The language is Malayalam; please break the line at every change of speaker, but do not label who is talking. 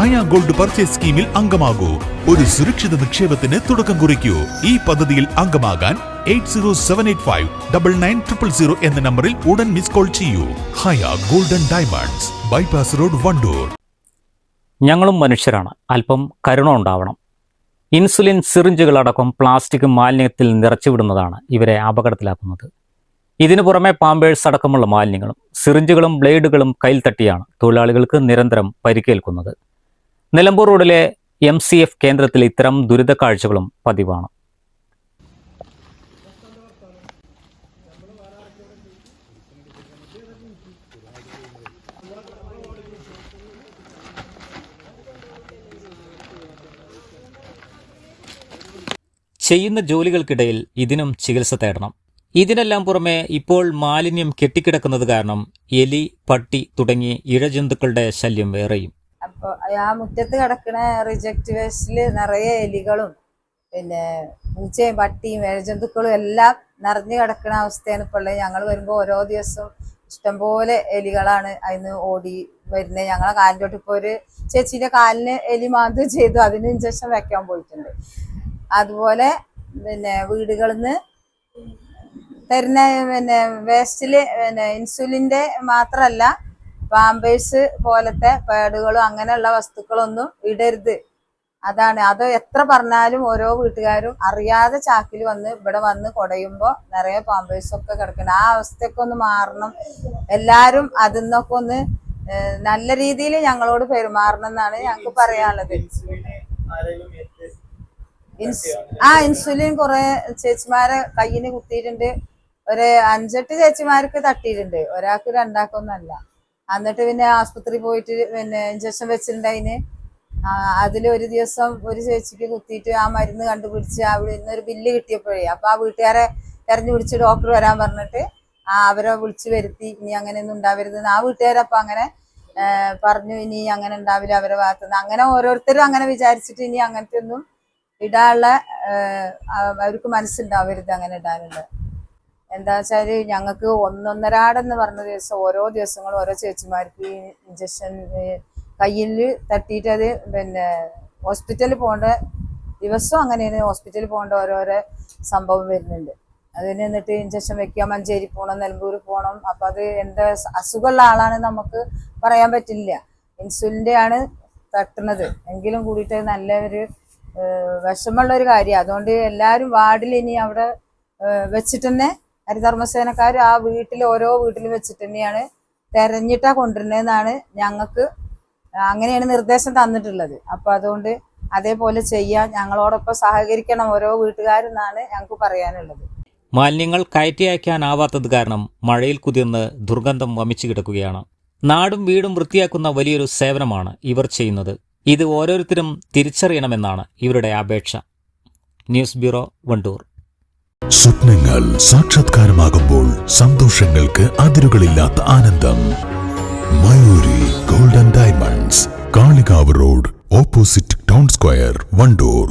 ഹയ ഗോൾഡ് പർച്ചേസ് സ്കീമിൽ അംഗമാകൂ. ഒരു സുരക്ഷിത നിക്ഷേപത്തിന് തുടക്കം കുറിക്കൂ. ഈ പദ്ധതിയിൽ അംഗമാകാൻ 8078599000 എന്ന നമ്പറിൽ ഉടൻ മിസ് കോൾ ചെയ്യൂ. ഹയ golden diamonds, bypass road, Wandoor.
ഞങ്ങളും മനുഷ്യരാണ്, അല്പം കരുണ ഉണ്ടാവണം. ഇൻസുലിൻ സിറിഞ്ചുകളടക്കം പ്ലാസ്റ്റിക് മാലിന്യത്തിൽ നിറച്ചുവിടുന്നതാണ് ഇവരെ അപകടത്തിലാക്കുന്നത്. ഇതിനു പുറമെ പാമ്പേഴ്സ് അടക്കമുള്ള മാലിന്യങ്ങളും സിറിഞ്ചുകളും ബ്ലേഡുകളും കയ്യിൽ തട്ടിയാണ് തൊഴിലാളികൾക്ക് നിരന്തരം പരിക്കേൽക്കുന്നത്. നിലമ്പൂർ റോഡിലെ MCF കേന്ദ്രത്തിൽ ഇത്തരം ദുരിത കാഴ്ചകളും പതിവാണ്. ചെയ്യുന്ന ജോലികൾക്കിടയിൽ ഇതിനും ചികിത്സ തേടണം. ഇതിനെല്ലാം പുറമെ ഇപ്പോൾ മാലിന്യം കെട്ടിക്കിടക്കുന്നത് കാരണം എലി, പട്ടി തുടങ്ങി ഇഴജന്തുക്കളുടെ ശല്യം വേറെയും.
അപ്പോൾ ആ മുറ്റത്ത് കിടക്കുന്ന റിജക്റ്റ് വേസ്റ്റില് നിറയെ എലികളും പിന്നെ പൂച്ചയും പട്ടിയും ഇഴജന്തുക്കളും എല്ലാം നിറഞ്ഞു കിടക്കുന്ന അവസ്ഥയാണ് ഇപ്പോൾ ഉള്ളത്. ഞങ്ങൾ വരുമ്പോൾ ഓരോ ദിവസം ഇഷ്ടംപോലെ എലികളാണ് അതിന് ഓടി വരുന്നത്. ഞങ്ങളെ കാലിൻ്റെ തൊട്ട് ഇപ്പോൾ ഒരു ചേച്ചീൻ്റെ കാലിന് എലി മാന്തുകയും ചെയ്തു, അതിന് ഇഞ്ചക്ഷൻ വെക്കാൻ പോയിട്ടുണ്ട്. അതുപോലെ പിന്നെ വീടുകളിൽ നിന്ന് തരുന്ന പിന്നെ വേസ്റ്റിൽ പിന്നെ ഇൻസുലിൻ്റെ മാത്രമല്ല പാമ്പേഴ്സ് പോലത്തെ പാഡുകളും അങ്ങനെയുള്ള വസ്തുക്കളൊന്നും ഇടരുത്. അത് എത്ര പറഞ്ഞാലും ഓരോ വീട്ടുകാരും അറിയാതെ ചാക്കിൽ വന്ന് ഇവിടെ വന്ന് കുടയുമ്പോൾ നിറയെ പാമ്പേഴ്സൊക്കെ കിടക്കണം. ആ അവസ്ഥയൊക്കെ ഒന്ന് മാറണം. എല്ലാവരും അതിൽ നിന്നൊക്കെ ഒന്ന് നല്ല രീതിയിൽ ഞങ്ങളോട് പെരുമാറണം എന്നാണ് ഞങ്ങൾക്ക് പറയാനുള്ളത്. ഇൻസുലിൻ കുറെ ചേച്ചിമാരെ കയ്യിന് കുത്തിയിട്ടുണ്ട്. ഒരു 5-8 ചേച്ചിമാർക്ക് തട്ടിയിട്ടുണ്ട്, ഒരാൾക്ക് രണ്ടാക്കൊന്നല്ല. എന്നിട്ട് പിന്നെ ആസ്പത്രി പോയിട്ട് പിന്നെ ഇഞ്ചക്ഷൻ വെച്ചിട്ടുണ്ടതിന്. അതിലൊരു ദിവസം ഒരു ചേച്ചിക്ക് കുത്തിയിട്ട് ആ മരുന്ന് കണ്ടുപിടിച്ച് അവിടെ നിന്നൊരു ബില്ല് കിട്ടിയപ്പോഴേ അപ്പൊ ആ വീട്ടുകാരെ തെരഞ്ഞു പിടിച്ച് ഡോക്ടർ വരാൻ പറഞ്ഞിട്ട് അവരെ വിളിച്ചു വരുത്തി. ഇനി അങ്ങനെയൊന്നും ഉണ്ടാവരുതെന്ന് ആ വീട്ടുകാരപ്പം അങ്ങനെ പറഞ്ഞു. ഇനി അങ്ങനെ ഉണ്ടാവില്ല അവരെ ഭാഗത്തുനിന്ന്. അങ്ങനെ ഓരോരുത്തരും അങ്ങനെ വിചാരിച്ചിട്ട് ഇനി അങ്ങനത്തെ ഒന്നും ഇടാനുള്ള അവർക്ക് മനസ്സുണ്ടാവരുത് അങ്ങനെ ഇടാനുള്ള. എന്താ വെച്ചാല് ഞങ്ങൾക്ക് 1-1.5 പറഞ്ഞ ദിവസം ഓരോ ദിവസങ്ങളും ഓരോ ചേച്ചിമാർക്ക് ഇഞ്ചക്ഷൻ കയ്യിൽ തട്ടിയിട്ട് അത് പിന്നെ ഹോസ്പിറ്റലിൽ പോകേണ്ട ദിവസം അങ്ങനെയാണ്. ഹോസ്പിറ്റലിൽ പോകേണ്ട ഓരോരോ സംഭവം വരുന്നുണ്ട്. അതിന് എന്നിട്ട് ഇഞ്ചക്ഷൻ വെക്കുക, മഞ്ചേരി പോകണം, നിലമ്പൂർ പോകണം. അപ്പം അത് എന്താ അസുഖമുള്ള ആളാണ് നമുക്ക് പറയാൻ പറ്റില്ല. ഇൻസുലിൻ്റെ ആണ് തട്ടുന്നത് എങ്കിലും കൂടിയിട്ട് നല്ലൊരു വിഷമമുള്ള ഒരു കാര്യം. അതുകൊണ്ട് എല്ലാവരും വാർഡിൽ ഇനി അവിടെ വെച്ചിട്ട് തന്നെ ഹരിതകർമ്മസേനക്കാർ ആ വീട്ടിൽ ഓരോ വീട്ടിൽ വെച്ചിട്ട് തന്നെയാണ് തെരഞ്ഞിട്ടാ കൊണ്ടുവരുന്നതെന്നാണ് ഞങ്ങൾക്ക് അങ്ങനെയാണ് നിർദ്ദേശം തന്നിട്ടുള്ളത്. അപ്പൊ അതുകൊണ്ട് അതേപോലെ ചെയ്യാൻ ഞങ്ങളോടൊപ്പം സഹകരിക്കണം ഓരോ വീട്ടുകാരെന്നാണ് ഞങ്ങൾക്ക് പറയാനുള്ളത്.
മാലിന്യങ്ങൾ കയറ്റി അയക്കാനാവാത്തത് കാരണം മഴയിൽ കുതിർന്ന് ദുർഗന്ധം വമിച്ചു കിടക്കുകയാണ്. നാടും വീടും വൃത്തിയാക്കുന്ന വലിയൊരു സേവനമാണ് ഇവർ ചെയ്യുന്നത്. ഇത് ഓരോരുത്തരും തിരിച്ചറിയണമെന്നാണ് ഇവരുടെ അപേക്ഷ. News bureau, Wandoor.
സ്വപ്നങ്ങൾ സാക്ഷാത്കാരമാകുമ്പോൾ സന്തോഷങ്ങൾക്ക് അതിരുകളില്ലാത്ത ആനന്ദം. Mayuri golden diamonds, Kalikavu road, opposite town square, Wandoor.